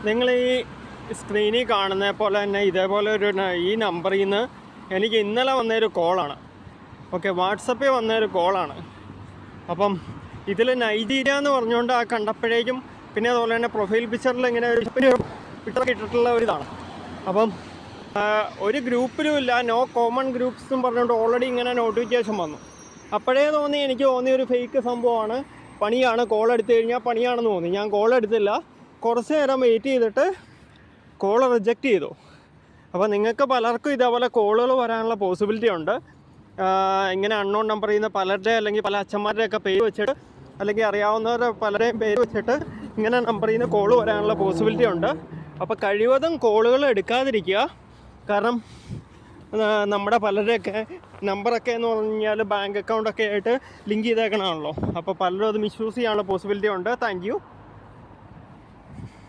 നിങ്ങൾ ഈ സ്ക്രീനിൽ കാണുന്ന പോലെ തന്നെ ഇതേപോലെ ഈ നമ്പറിൽ നിന്ന് എനിക്ക് ഇന്നലെ വന്നൊരു കോളാണ്. ഓക്കെ, വാട്സപ്പിൽ വന്നൊരു കോളാണ്. അപ്പം ഇതിൽ നൈജീരിയ എന്ന് പറഞ്ഞുകൊണ്ട് കണ്ടപ്പോഴേക്കും പിന്നെ അതുപോലെ തന്നെ പ്രൊഫൈൽ പിക്ചറിൽ ഇങ്ങനെ ഒരു പിക്ചർ ഇട്ടിട്ടുള്ള ഒരിതാണ്. അപ്പം ഒരു ഗ്രൂപ്പിലും ഇല്ല, നോ കോമൺ ഗ്രൂപ്പ്സ് എന്ന് പറഞ്ഞുകൊണ്ട് ഓൾറെഡി ഇങ്ങനെ നോട്ടിഫിക്കേഷൻ വന്നു. അപ്പോഴേ എനിക്ക് തോന്നിയൊരു ഫേക്ക് സംഭവമാണ്, പണിയാണ്, കോൾ എടുത്തു കഴിഞ്ഞാൽ പണിയാണെന്ന് തോന്നി. ഞാൻ കോൾ എടുത്തില്ല, കുറച്ച് നേരം വെയിറ്റ് ചെയ്തിട്ട് കോൾ റിജക്റ്റ് ചെയ്തു. അപ്പോൾ നിങ്ങൾക്ക് പലർക്കും ഇതേപോലെ കോളുകൾ വരാനുള്ള പോസിബിലിറ്റി ഉണ്ട്. ഇങ്ങനെ അൺനോൺ നമ്പറിൽ നിന്ന് പലരുടെ അല്ലെങ്കിൽ പല അച്ഛന്മാരുടെയൊക്കെ പേര് വെച്ചിട്ട് അല്ലെങ്കിൽ അറിയാവുന്നവരുടെ പലരുടെയും പേര് വെച്ചിട്ട് ഇങ്ങനെ നമ്പറിൽ നിന്ന് കോൾ വരാനുള്ള പോസിബിലിറ്റി ഉണ്ട്. അപ്പോൾ കഴിവതും കോളുകൾ എടുക്കാതിരിക്കുക. കാരണം നമ്മുടെ പലരുടെയൊക്കെ നമ്പറൊക്കെ എന്ന് പറഞ്ഞു കഴിഞ്ഞാൽ ബാങ്ക് അക്കൗണ്ടൊക്കെ ആയിട്ട് ലിങ്ക് ചെയ്തേക്കണമാണല്ലോ. അപ്പോൾ പലരും അത് മിസ്യൂസ് ചെയ്യാനുള്ള പോസിബിലിറ്റി ഉണ്ട്. Thank you.